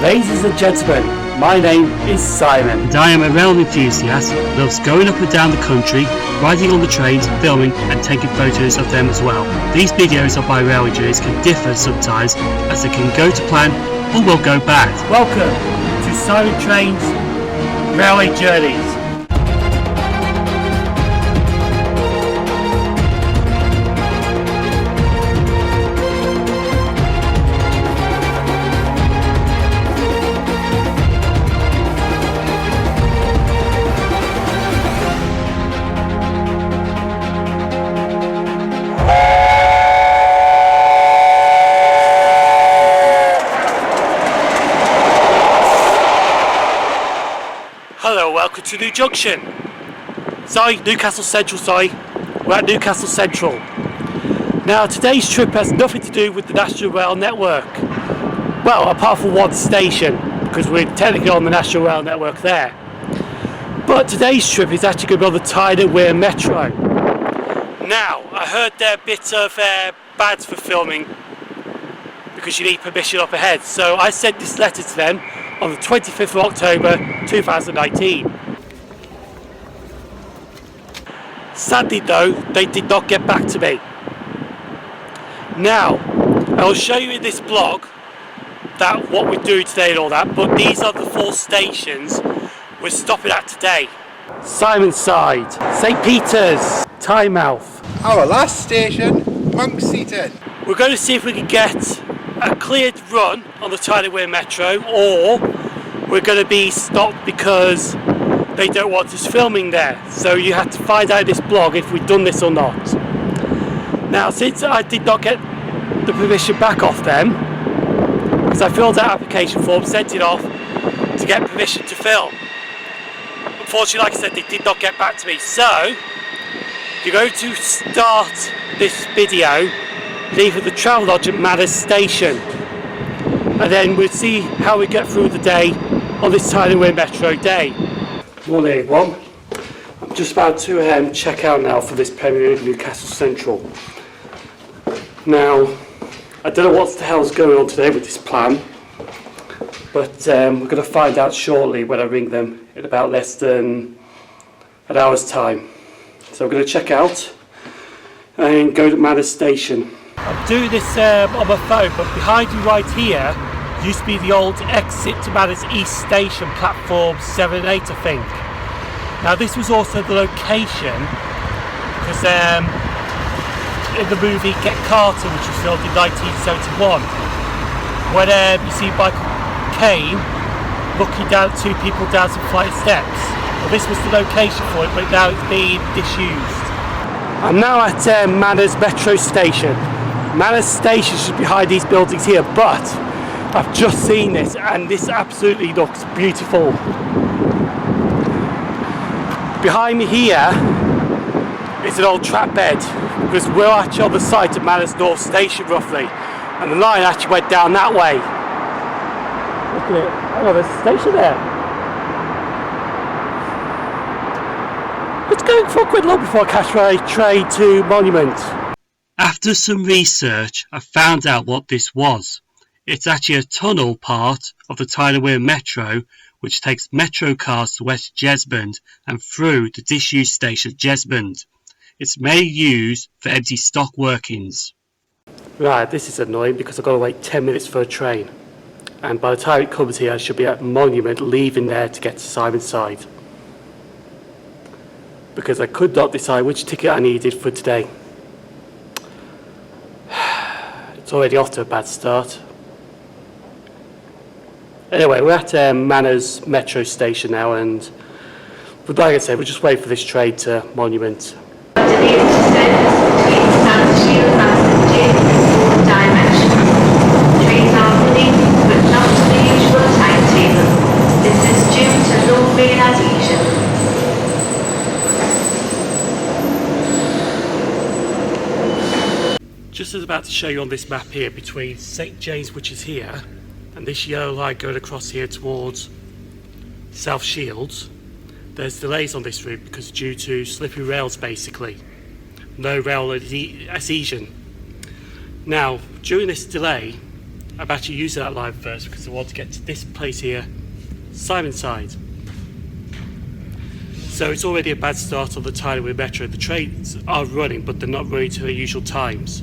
Ladies and gentlemen, my name is Simon. And I am a rail enthusiast who loves going up and down the country, riding on the trains, filming and taking photos of them as well. These videos of my railway journeys can differ sometimes as they can go to plan or will go bad. Welcome to Sim0nTrains Railway Journeys. Hello, welcome to New Junction. Newcastle Central, we're at Newcastle Central. Now today's trip has nothing to do with the National Rail Network. Well, apart from one station, because we're technically on the National Rail Network there. But today's trip is actually going to be on the Tyne and Wear Metro. Now, I heard they're a bit of bad for filming because you need permission up ahead. So I sent this letter to them on the 25th of October 2019. Sadly though, they did not get back to me. Now, I will show you in this blog that what we're doing today and all that, but these are the 4 stations we're stopping at today. Simonside, St Peter's, Tynemouth. Our last station, Monkseaton. We're going to see if we can get a cleared run on the Tyne and Wear Metro, or we're going to be stopped because they don't want us filming there. So you have to find out in this blog if we've done this or not. Now, since I did not get the permission back off them, because I filled out application form, sent it off to get permission to film. Unfortunately, like I said, they did not get back to me. So you're going to start this video leaving the Travelodge at Manors Station, and then we'll see how we get through the day on this Tyne and Wear Metro day. Morning everyone, I'm just about to check out now for this premiere of Newcastle Central. Now, I don't know what the hell's going on today with this plan, but we're going to find out shortly when I ring them in about less than an hour's time. So I'm going to check out and go to Manors Station. I'm doing this on my phone, but behind you right here used to be the old exit to Manors East Station, platform 7 and 8 I think. Now this was also the location, because in the movie Get Carter, which was filmed in 1971, when you see Michael Caine looking down at 2 people down some flight of steps. Well, this was the location for it, but now it's been disused. I'm now at Manors Metro Station. Manors Station is behind these buildings here, but I've just seen this and this absolutely looks beautiful. Behind me here is an old track bed, because we're actually on the site of Manors North Station roughly, and the line actually went down that way. Look at it, oh, there's a station there. Let's go for a quick look before I catch my train to Monument. After some research, I found out what this was. It's actually a tunnel part of the Tyne and Wear Metro, which takes metro cars to West Jesmond and through the disused station of Jesmond. It's mainly used for empty stock workings. Right, this is annoying because I've got to wait 10 minutes for a train. And by the time it comes here, I should be at Monument, leaving there to get to Simonside. Because I could not decide which ticket I needed for today. It's already off to a bad start. Anyway, we're at Manors Metro Station now, and like I said, we'll just wait for this train to Monument. This is due to low realisation. Just as about to show you on this map here, between St James, which is here, and this yellow line going across here towards South Shields, there's delays on this route because due to slippery rails basically. No rail adhesion. Now, during this delay, I'm actually using that line first because I want to get to this place here, Simonside. So it's already a bad start on the Tyne and Wear Metro. The trains are running, but they're not running to their usual times.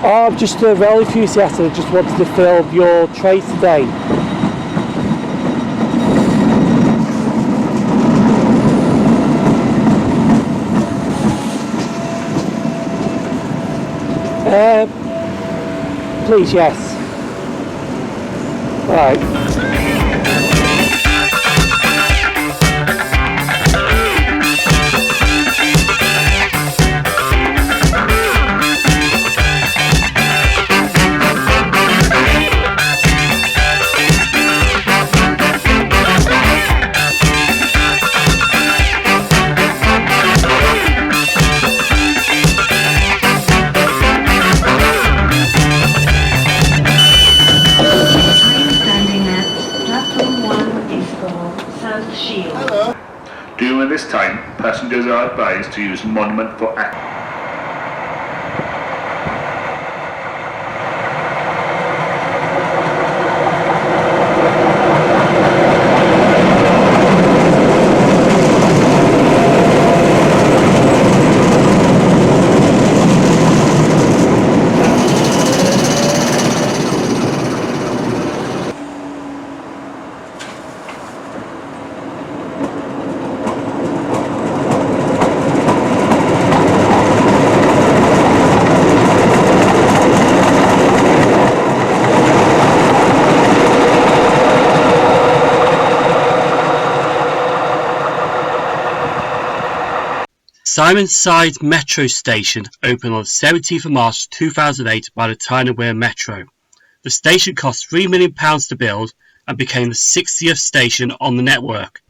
I'm just a rail enthusiast and just wanted to film your trains today. Please, yes. Right. During this time, passengers are advised to use Monument for access. Simonside Metro Station opened on the 17th of March 2008 by the Tyne and Wear Metro. The station cost £3 million to build and became the 60th station on the network.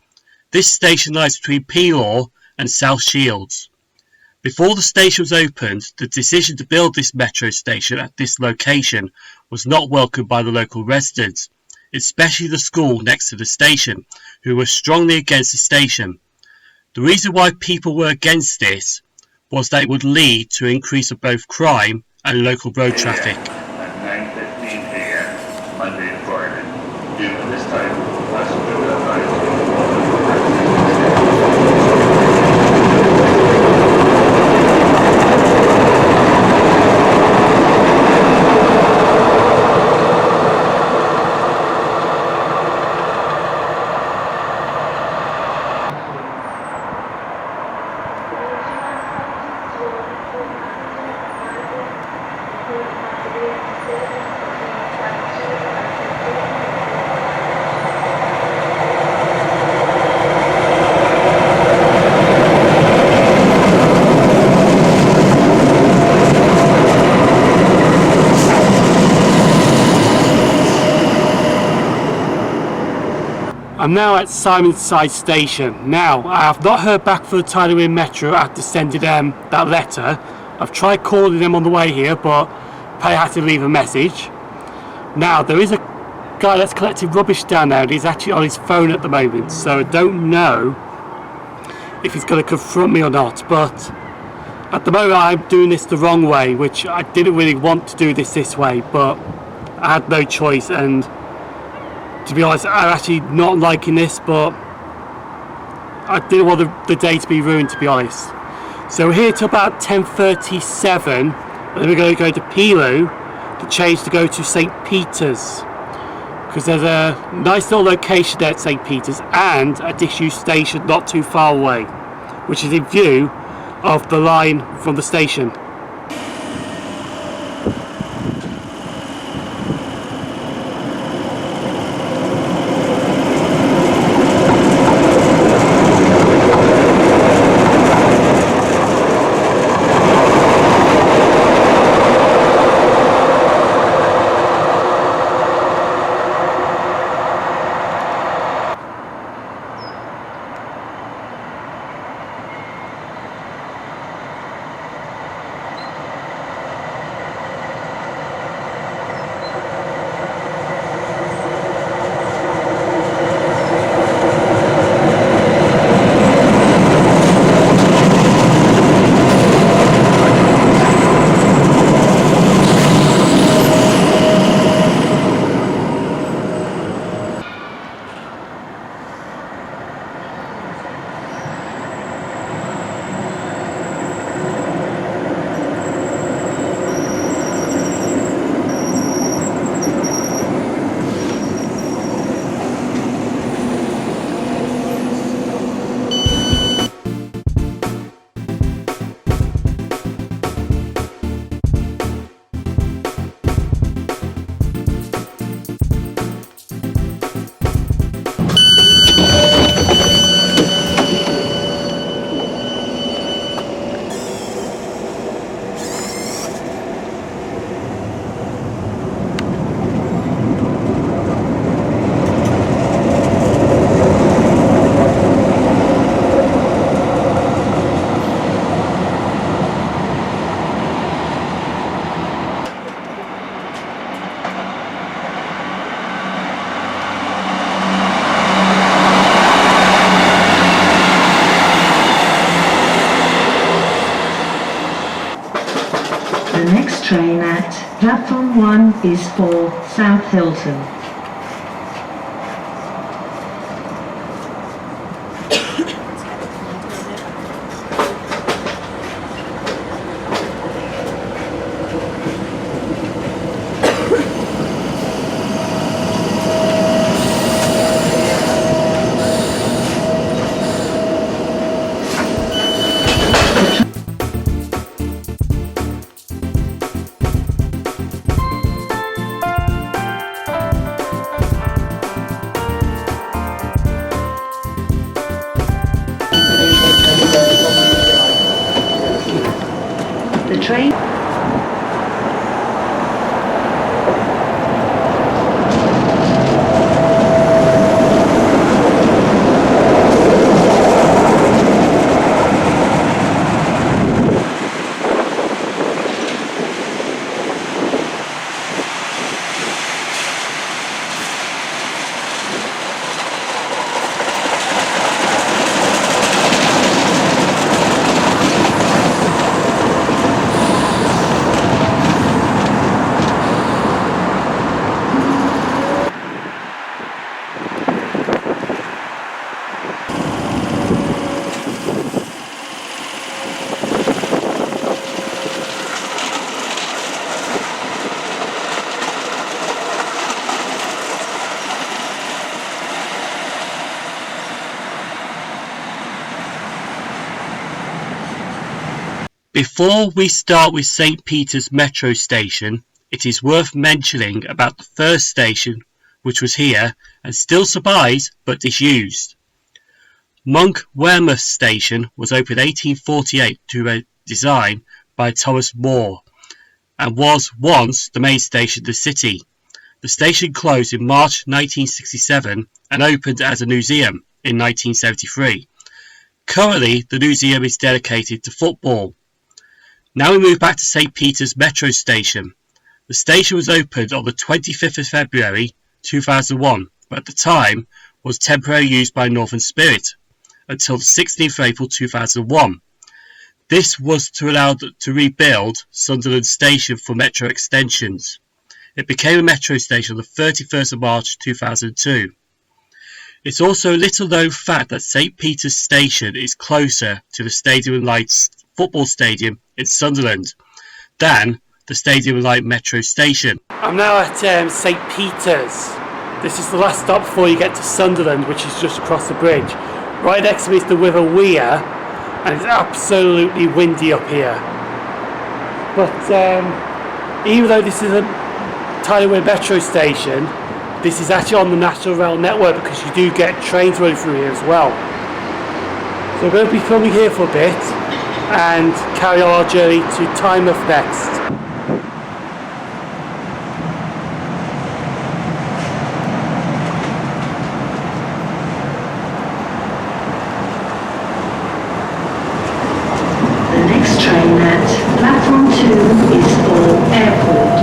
This station lies between Pelaw and South Shields. Before the station was opened, the decision to build this metro station at this location was not welcomed by the local residents, especially the school next to the station, who were strongly against the station. The reason why people were against this was that it would lead to an increase of both crime and local road traffic. At 9:15 a.m. Monday to Friday. During this time, passengers are advised to I'm now at Simonside Station. Now, I have not heard back from the Tyne and Wear Metro after sending them that letter. I've tried calling them on the way here, but I had to leave a message. Now, there is a guy that's collecting rubbish down there, and he's actually on his phone at the moment, so I don't know if he's going to confront me or not, but at the moment I'm doing this the wrong way, which I didn't really want to do this way, but I had no choice, and to be honest, I'm actually not liking this, but I didn't want the day to be ruined, to be honest. So we're here till about 10:37, and then we're going to go to Pelaw to change to go to St. Peter's, because there's a nice little location there at St. Peter's and a disused station not too far away, which is in view of the line from the station. The next train at platform 1 is for South Hylton. The train Before we start with St. Peter's Metro Station, it is worth mentioning about the first station, which was here and still survives but disused. Monkwearmouth Station was opened 1848 to a design by Thomas More and was once the main station of the city. The station closed in March 1967 and opened as a museum in 1973. Currently, the museum is dedicated to football. Now we move back to St. Peter's Metro Station. The station was opened on the 25th of February 2001, but at the time was temporarily used by Northern Spirit until the 16th of April 2001. This was to allow to rebuild Sunderland Station for metro extensions. It became a metro station on the 31st of March 2002. It's also a little known fact that St. Peter's Station is closer to the Stadium and Lights football stadium in Sunderland than the Stadium and Light Metro Station. I'm now at St. Peter's This is the last stop before you get to Sunderland, which is just across the bridge. Right next to me is the River Wear, and it's absolutely windy up here. But even though this is a Tyne and Wear Metro Station, this is actually on the National Rail Network because you do get trains running through here as well. So we're going to be filming here for a bit and carry on our journey to Tynemouth next. The next train at platform 2 is for airport.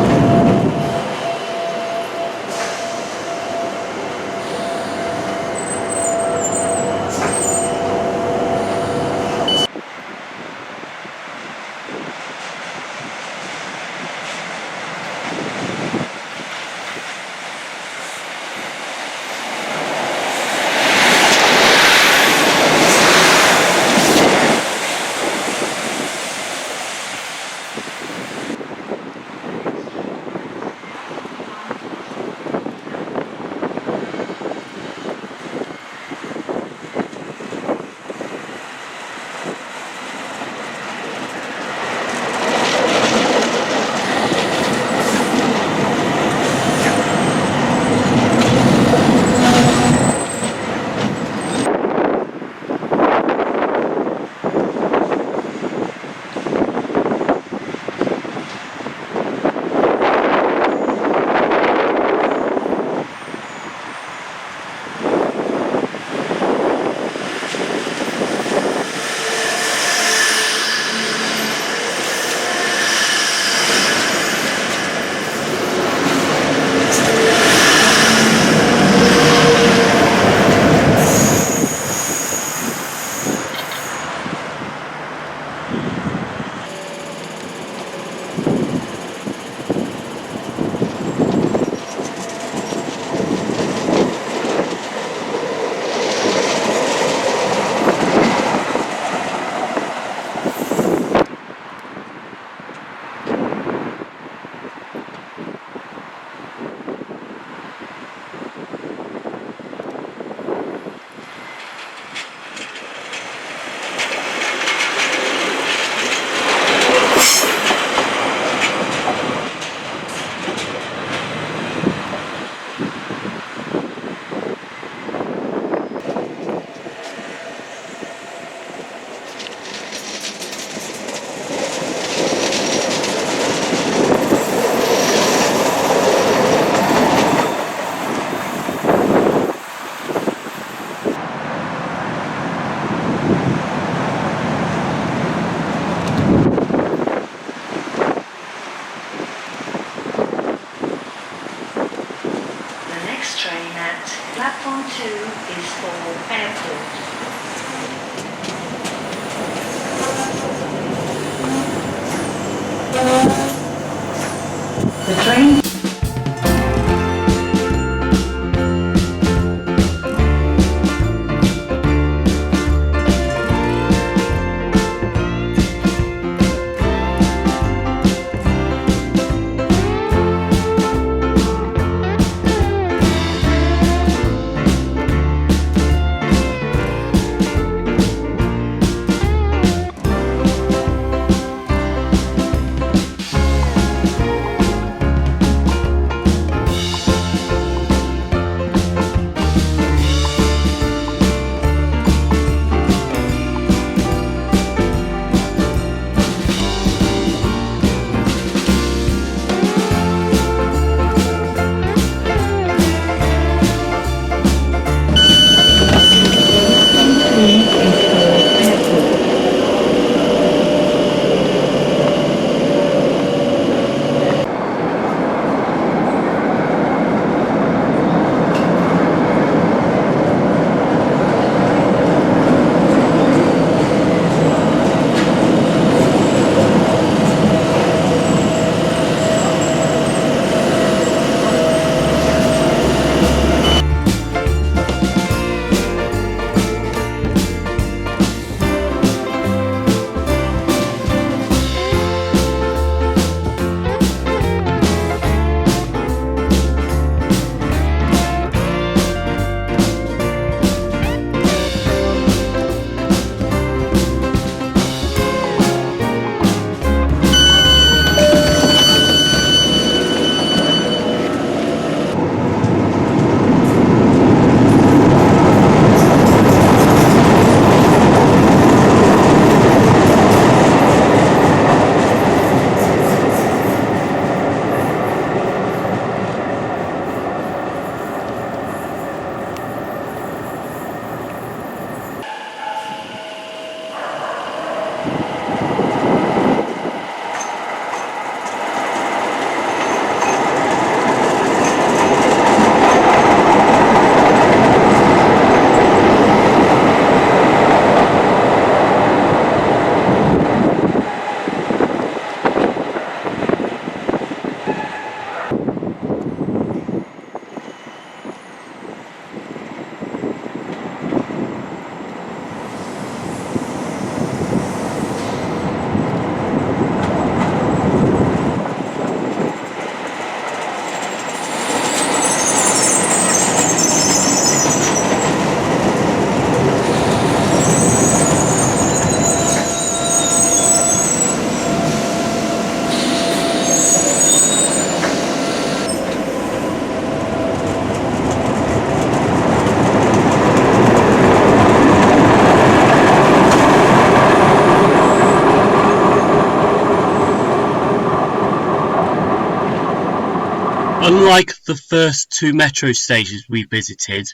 Unlike the first two metro stations we visited,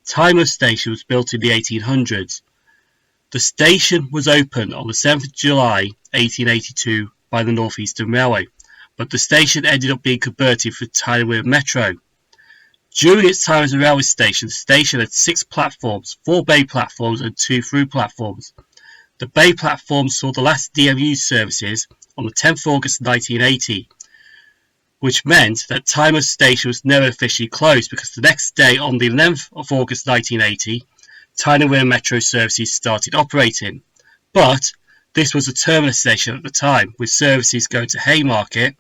Tyne Station was built in the 1800s. The station was opened on the 7th of July 1882 by the North Eastern Railway, but the station ended up being converted for Tyne and Wear Metro. During its time as a railway station, the station had 6 platforms, 4 bay platforms and 2 through platforms. The bay platforms saw the last DMU services on the 10th of August 1980, which meant that Tyne Station was never officially closed because the next day, on the 11th of August 1980, Tyne and Wear Metro services started operating. But this was a terminus station at the time, with services going to Haymarket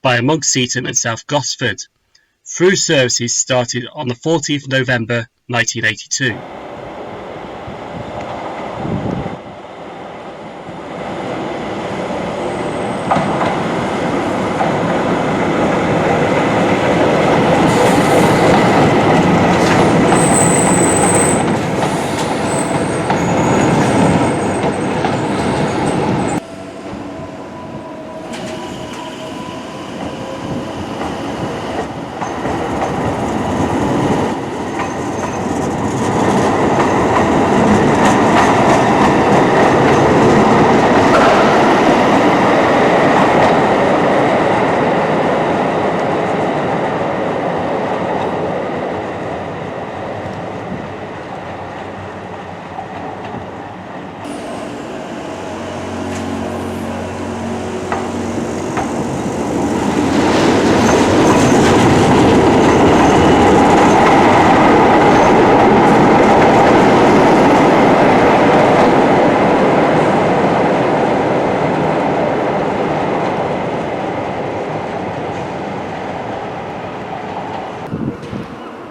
via Monkseaton and South Gosford. Through services started on the 14th of November 1982.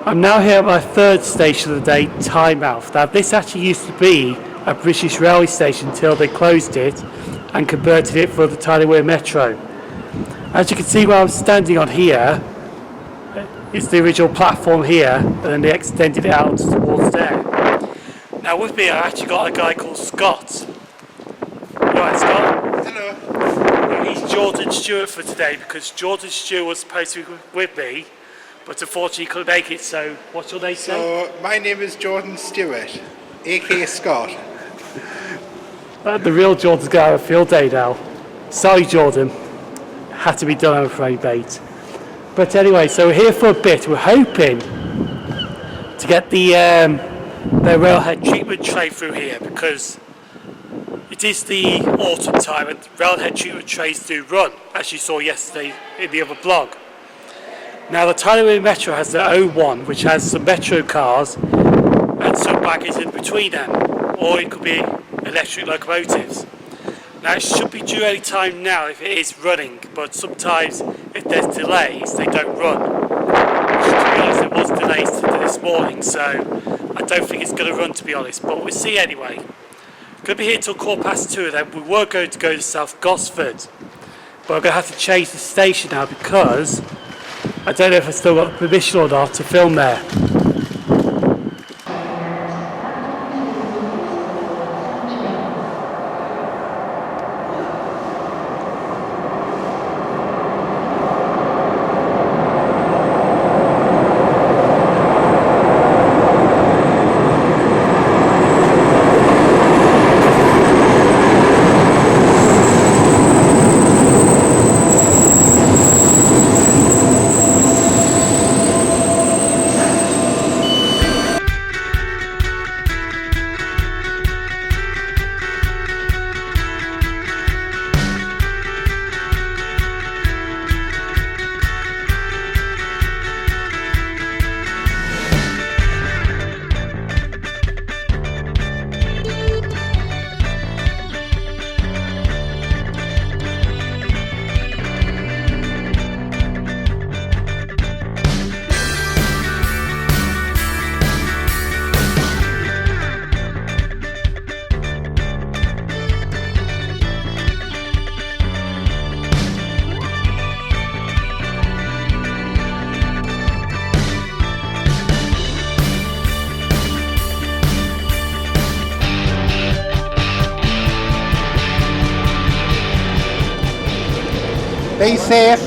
I'm now here at my third station of the day, Tynemouth. Now this actually used to be a British railway station until they closed it and converted it for the Tyne and Wear Metro. As you can see where I'm standing on here, it's the original platform here, and then they extended it out towards there. Now with me I actually got a guy called Scott. You alright, Scott? Hello. He's Jordan Stewart for today because Jordan Stewart was supposed to be with me, but unfortunately couldn't make it. So what's your name, So, my name is Jordan Stewart, A.K.A Scott. The real Jordan's got to have a field day now. Sorry, Jordan. Had to be done, I'm afraid, mate. But anyway, so we're here for a bit. We're hoping to get the railhead treatment train through here because it is the autumn time and railhead treatment trains do run, as you saw yesterday in the other blog. Now the Tyne and Wear Metro has the O1, which has some metro cars and some baggage in between them, or it could be electric locomotives. Now it should be due any time now if it is running, but sometimes if there's delays they don't run. To be honest, there was delays this morning, so I don't think it's going to run, to be honest, but we'll see anyway. Going to be here till 2:15, then we were going to go to South Gosford, but I'm going to have to change the station now because I don't know if I still got permission or not to film there. Be safe.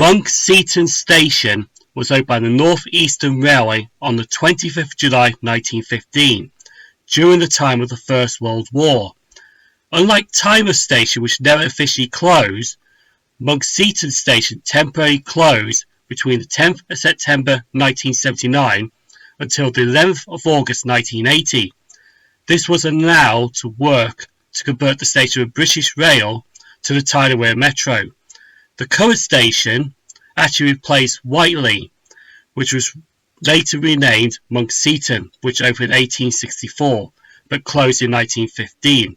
Monkseaton Station was opened by the North Eastern Railway on the 25th July 1915, during the time of the First World War. Unlike Tyne Station, which never officially closed, Monkseaton Station temporarily closed between the 10th of September 1979 until the 11th of August 1980. This was allowed to work to convert the station of British Rail to the Tyne and Wear Metro. The current station actually replaced Whiteley, which was later renamed Monkseaton, which opened in 1864 but closed in 1915.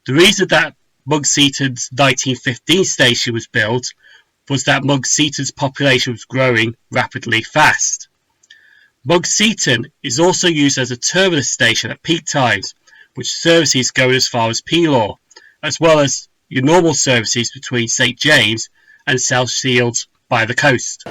The reason that Monkseaton's 1915 station was built was that Monkseaton's population was growing rapidly fast. Monkseaton is also used as a terminus station at peak times, which services going as far as Pelaw, as well as your normal services between St James and South Shields by the coast.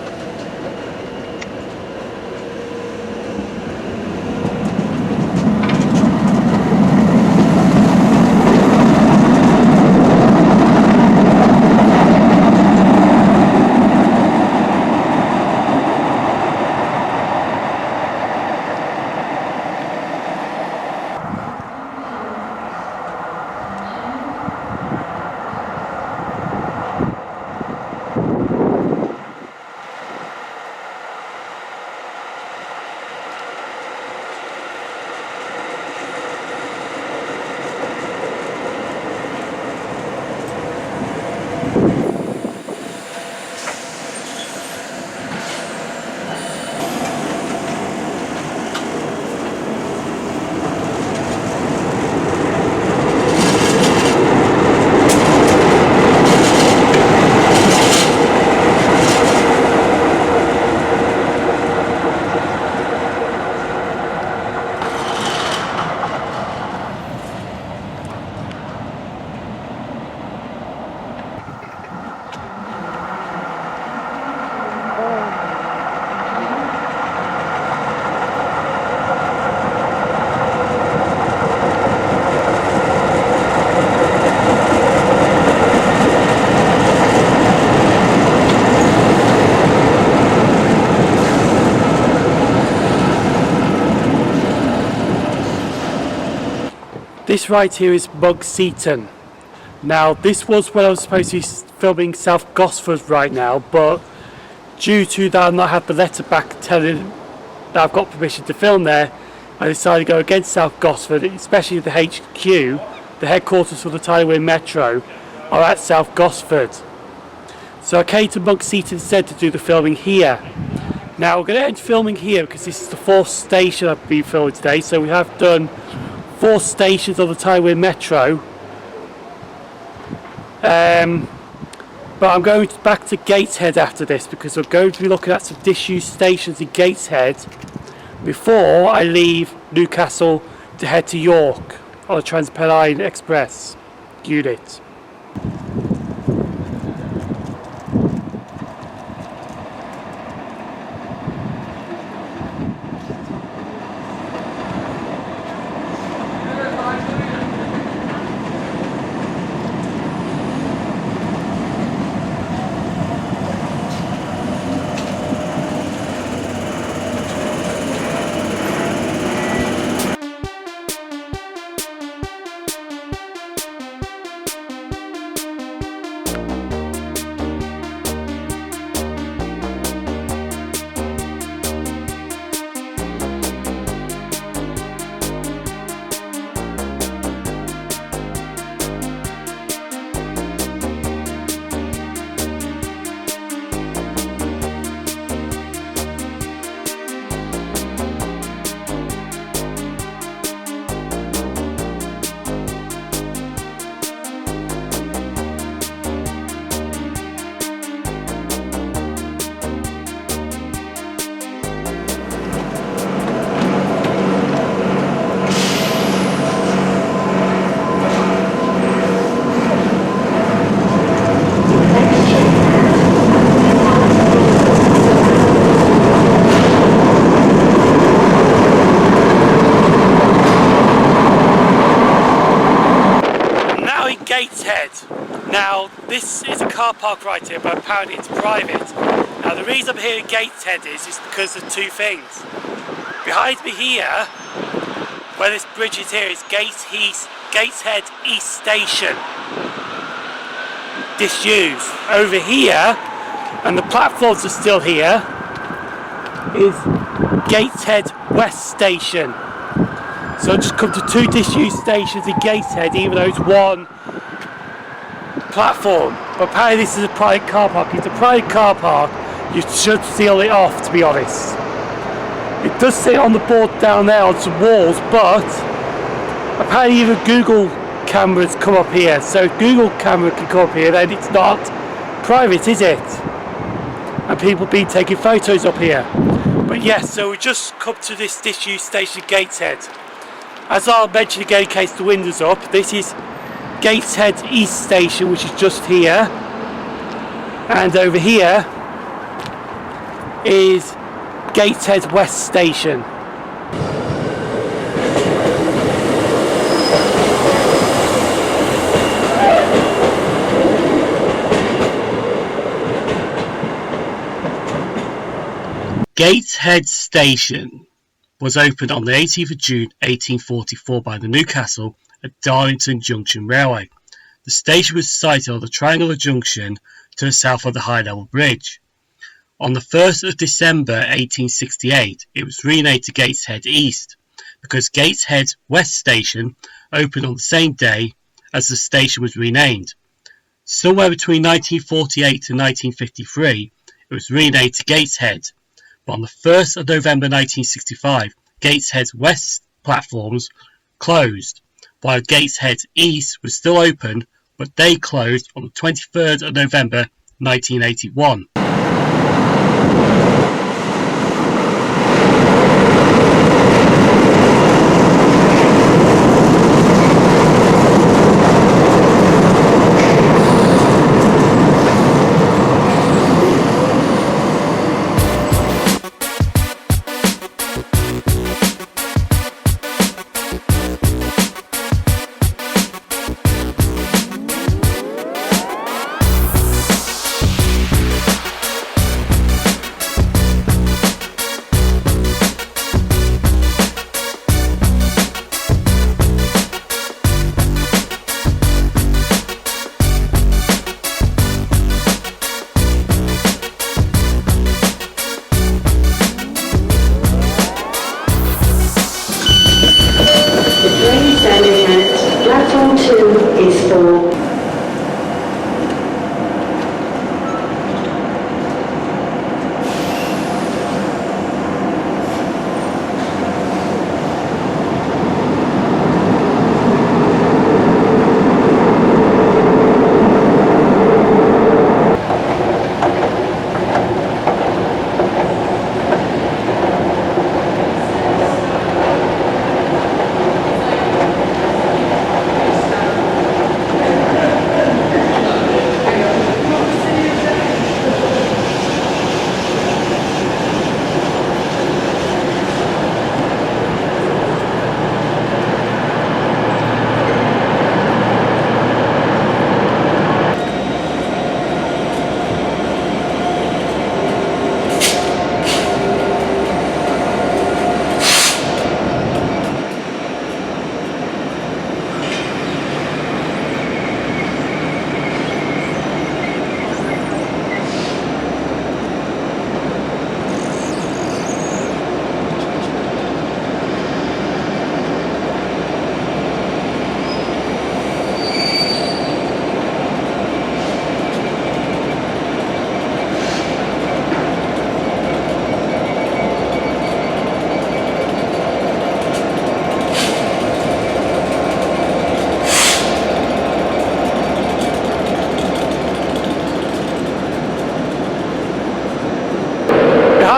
This right here is Monkseaton. Now this was when I was supposed to be filming South Gosford right now, but due to that I've not had the letter back telling that I've got permission to film there, I decided to go against South Gosford, especially the HQ, the headquarters for the Tyne and Wear Metro, are at South Gosford. So I came to Monkseaton instead to do the filming here. Now we're going to end filming here because this is the 4th station I've been filming today, so we have done 4 stations on the Tyne and Wear Metro. But I'm going back to Gateshead after this because we're going to be looking at some disused stations in Gateshead before I leave Newcastle to head to York on a Trans-Pennine Express unit. this is a car park right here, but apparently it's private. Now the reason I'm here at Gateshead is because of two things. Behind me here, where this bridge is here, is Gateshead East Station. Disused. Over here, and the platforms are still here, is Gateshead West Station. So I've just come to two disused stations in Gateshead, even though it's one platform. But apparently this is a private car park. It's a private car park. You should seal it off, to be honest. It does say on the board down there on some walls, but apparently even Google cameras come up here. So if Google camera can come up here, then it's not private, is it? And people been taking photos up here. But yes, so we just come to this disused station at Gateshead. As I'll mention again in case the wind is up, this is Gateshead East Station, which is just here. And over here is Gateshead West Station. Gateshead Station was opened on the 18th of June 1844 by the Newcastle at Darlington Junction Railway. The station was sited on the triangular junction to the south of the high level bridge. On the 1st of December 1868, it was renamed to Gateshead East because Gateshead West Station opened on the same day as the station was renamed. Somewhere between 1948 to 1953, it was renamed to Gateshead. But on the 1st of November 1965, Gateshead West platforms closed, while Gateshead East was still open, but they closed on the 23rd of November 1981. Platform 2 is for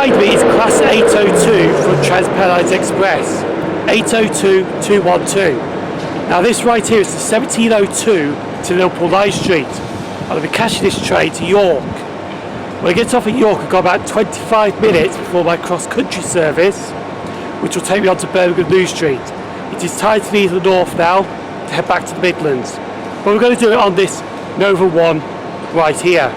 behind me is Class 802 from Trans-Pelaw Express, 802-212. Now this right here is the 1702 to Liverpool Line Street. I'll be catching this train to York. When I get off at York, I've got about 25 minutes before my cross-country service, which will take me on to Birmingham New Street. It is time to leave the north now to head back to the Midlands. But we're going to do it on this Nova 1 right here.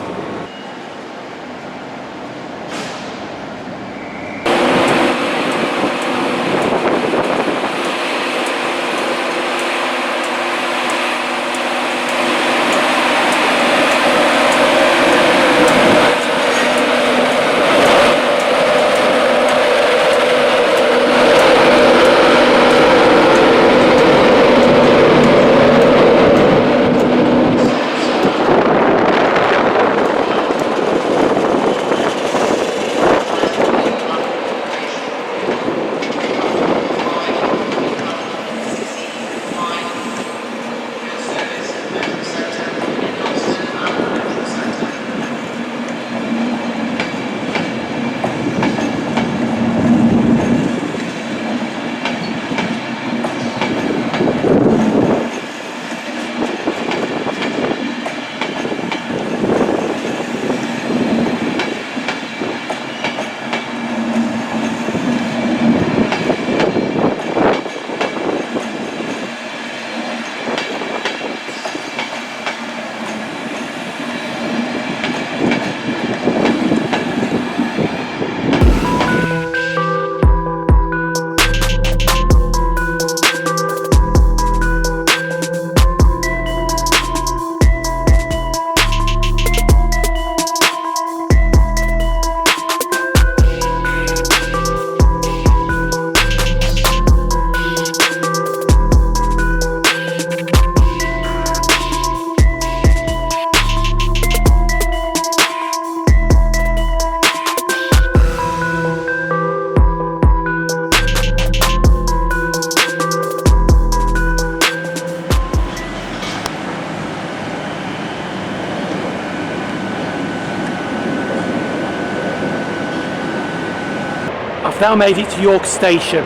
I've now made it to York Station.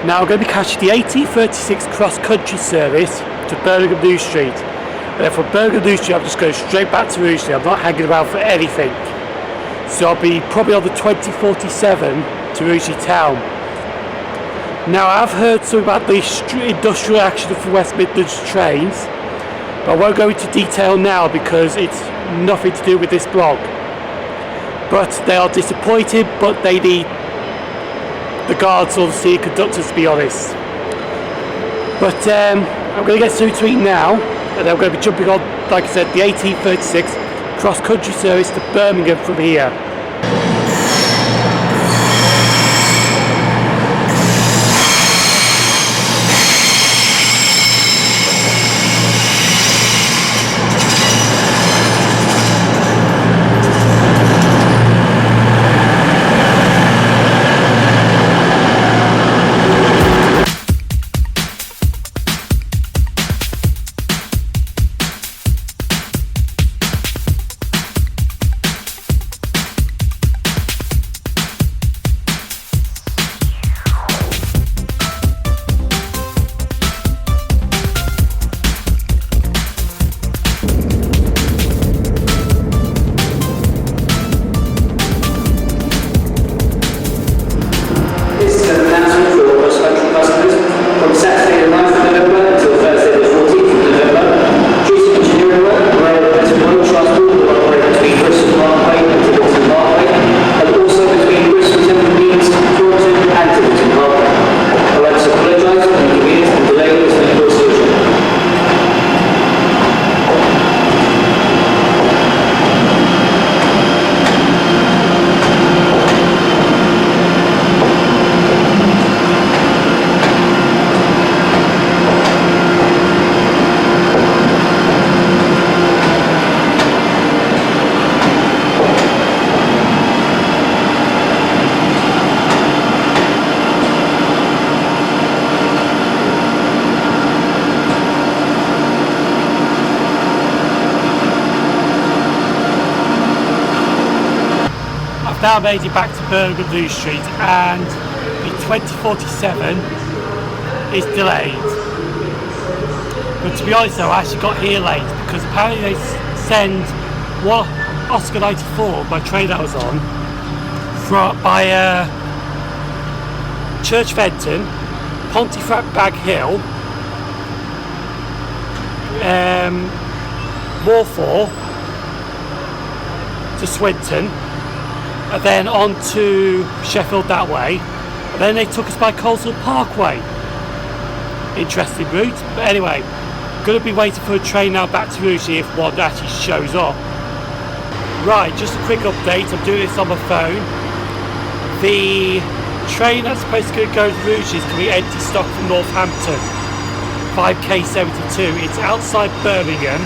Now I'm going to be catching the AT36 cross-country service to Birmingham New Street. And then from Birmingham New Street I'm just going straight back to Rugeley. I'm not hanging around for anything. So I'll be probably on the 2047 to Rugeley Town. Now I've heard something about the industrial action of the West Midlands trains, but I won't go into detail now because it's nothing to do with this blog. But they are disappointed, but they need the guards or the senior conductors, to be honest. But I'm going to get through to it now, and I'm going to be jumping on, like I said, the 1836 cross-country service to Birmingham from here. Now made it back to Birmingham New Street, and the 2047 is delayed. But to be honest though, I actually got here late because apparently they send one Oscar 94, my train I was on, by Church Fenton, Pontefract Bag Hill, Morphor, to Swinton, and then on to Sheffield that way, and then they took us by Coleshill Parkway. Interesting route, but anyway, going to be waiting for a train now back to Rugeley if one actually shows up. Right, just a quick update, I'm doing this on my phone. The train that's supposed to go to Rugeley is going to be empty stock from Northampton, 5K72. It's outside Birmingham.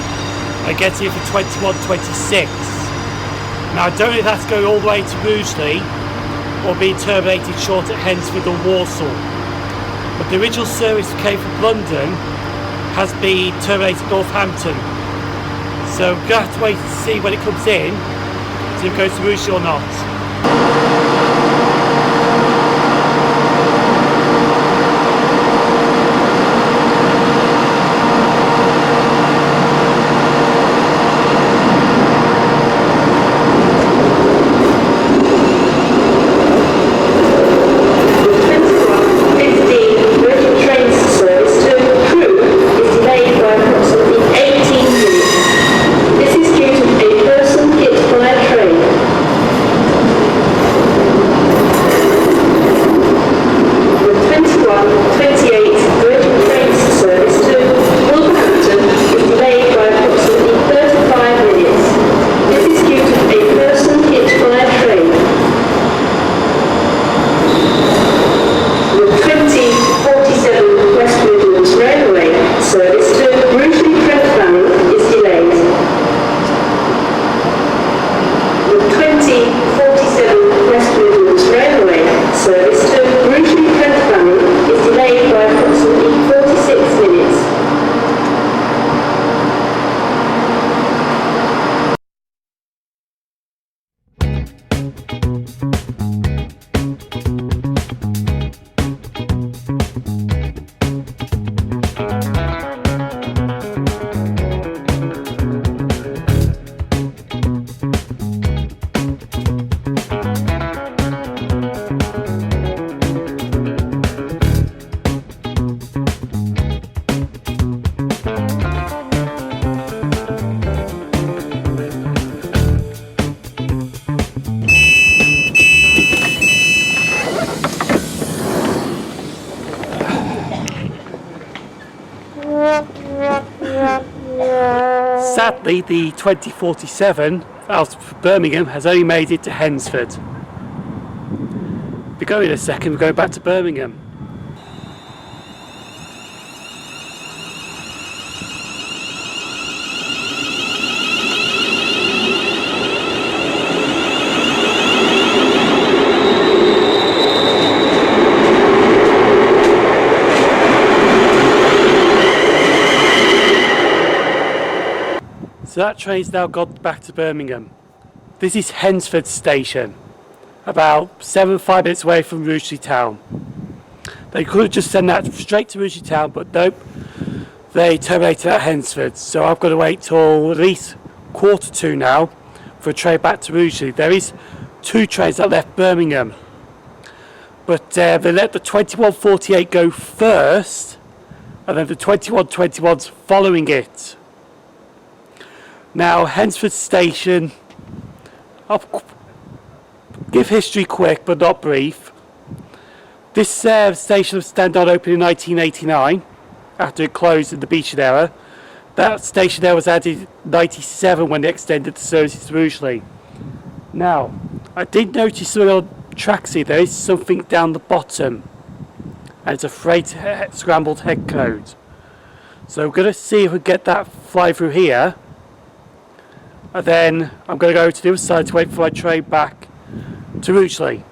I get here for 21.26. Now I don't know if that's going all the way to Rugeley or being terminated short at Hensford or Walsall. But the original service that came from London has been terminated at Northampton. So we're going to have to wait to see when it comes in, see if it goes to Rugeley or not. Sadly, the 2047 out of Birmingham has only made it to Hensford. We're going in a second, we're going back to Birmingham. So that train's now gone back to Birmingham. This is Hensford Station, about 5 minutes away from Rugeley Town. They could have just sent that straight to Rugeley Town, but nope, they terminated at Hensford. So I've got to wait till at least 1:45 now for a train back to Rugeley. There is 2 trains that left Birmingham, but they let the 2148 go first, and then the 2121's following it. Now, Hensford Station, I'll give history quick but not brief. This station was stand-on opened in 1989 after it closed in the Beeching era. That station there was added in 97 when they extended the services to Rugeley. Now, I did notice something on the tracks here. There is something down the bottom, and it's a freight scrambled head code. So we're going to see if we get that fly through here. And then I'm going to go to the other side to wait for my train back to Rugeley.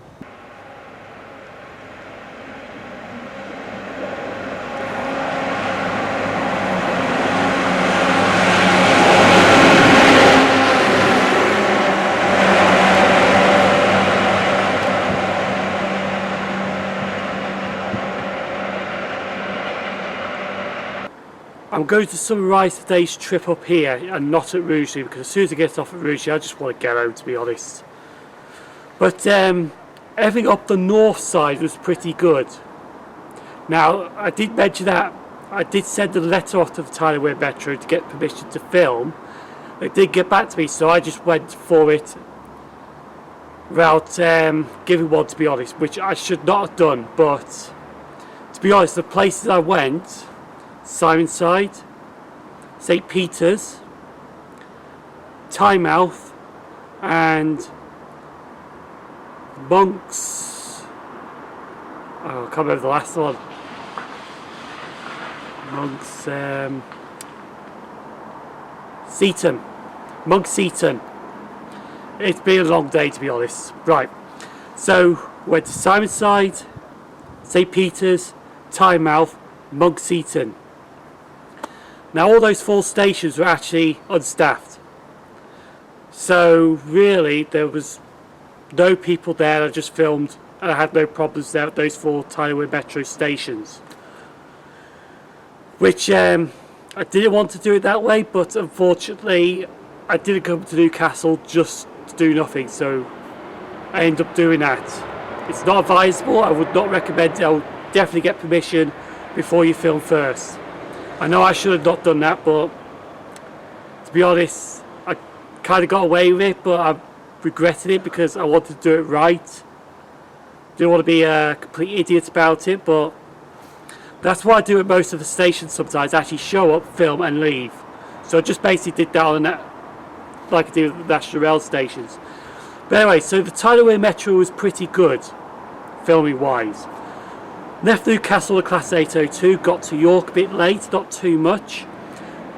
I'm going to summarise today's trip up here and not at Rugeley, because as soon as I get off at Rugeley I just want to get home, to be honest. But everything up the north side was pretty good. Now, I did mention that I did send a letter off to the Tyne and Wear Metro to get permission to film. They did get back to me, so I just went for it without giving one, to be honest, which I should not have done. But to be honest, the places I went, Simonside, St Peter's, Tynemouth and Monks, I can't remember the last one. Monkseaton. It's been a long day, to be honest. Right, so went to Simonside, St Peter's, Tynemouth, Monkseaton. Now all those 4 stations were actually unstaffed, so really there was no people there. I just filmed and I had no problems there at those 4 Tyne and Wear Metro stations, which I didn't want to do it that way, but unfortunately I didn't come to Newcastle just to do nothing, so I ended up doing that. It's not advisable, I would not recommend it. I would definitely get permission before you film first. I know I should have not done that, but to be honest, I kind of got away with it, but I regretted it because I wanted to do it right. Didn't want to be a complete idiot about it, but that's what I do at most of the stations sometimes. I actually show up, film and leave. So I just basically did that on that, like I do with the National Rail stations. But anyway, so the Tyne and Wear Metro was pretty good, filming wise. Left Newcastle the Class 802, got to York a bit late, not too much.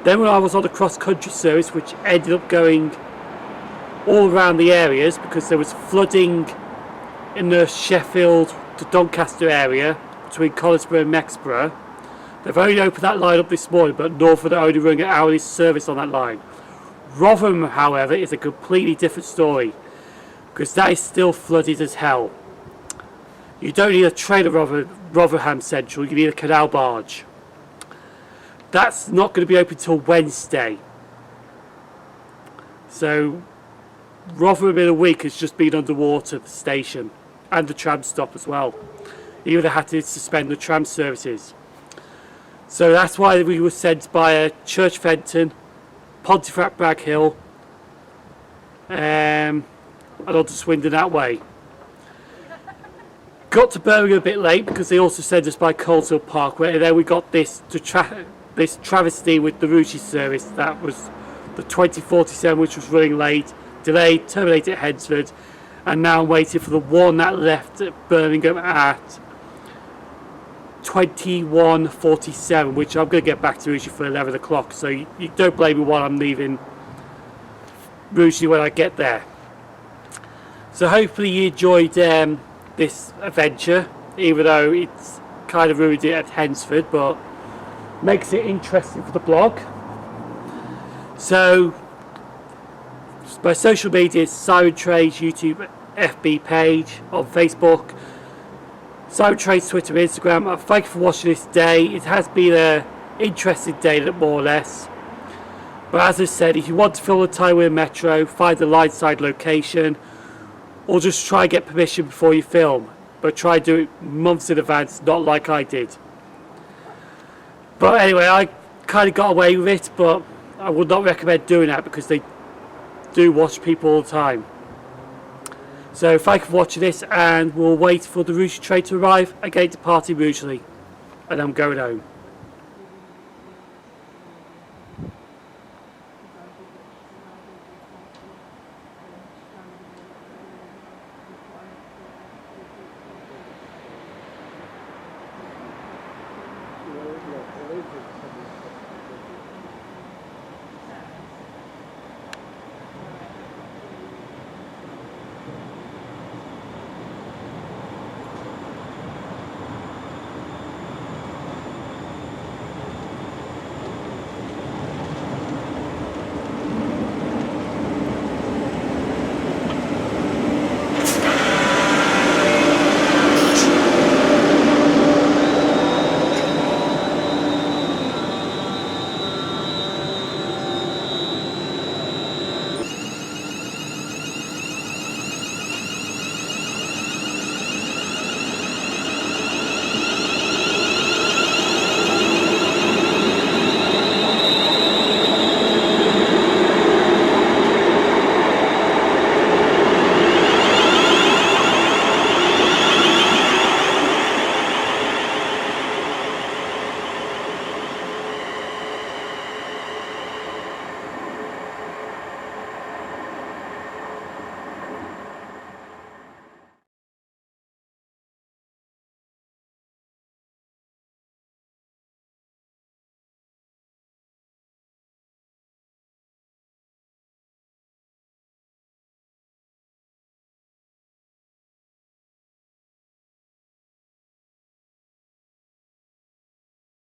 Then when I was on the cross-country service, which ended up going all around the areas because there was flooding in the Sheffield to Doncaster area between Conisborough and Mexborough. They've only opened that line up this morning, but Northern are only running an hourly service on that line. Rotherham, however, is a completely different story because that is still flooded as hell. You don't need a train at Rotherham Central, you need a canal barge. That's not going to be open till Wednesday. So Rotherham in a week has just been underwater, the station, and the tram stop as well. Even they had to suspend the tram services. So that's why we were sent by Church Fenton, Pontefract Bragg Hill, and on to Swindon that way. Got to Birmingham a bit late because they also sent us by Coleshill Parkway, and then we got this travesty with the Rouge service. That was the 2047, which was running late, delayed, terminated at Hednesford, and now I'm waiting for the one that left at Birmingham at 2147, which I'm going to get back to Rouge for 11 o'clock, so you don't blame me while I'm leaving Rouge when I get there. So hopefully you enjoyed this adventure, even though it's kind of ruined it at Hednesford, but makes it interesting for the blog. So my social media is Sim0nTrains YouTube FB page, on Facebook, Sim0nTrains Twitter and Instagram. Thank you for watching this day. It has been an interesting day, more or less. But as I said, if you want to film the Tyne and Wear Metro, find the line side location, or just try and get permission before you film. But try and do it months in advance, not like I did. But anyway, I kind of got away with it, but I would not recommend doing that because they do watch people all the time. So thank you for watching this, and we'll wait for the Rouge train to arrive and get departing Rugeley. And I'm going home.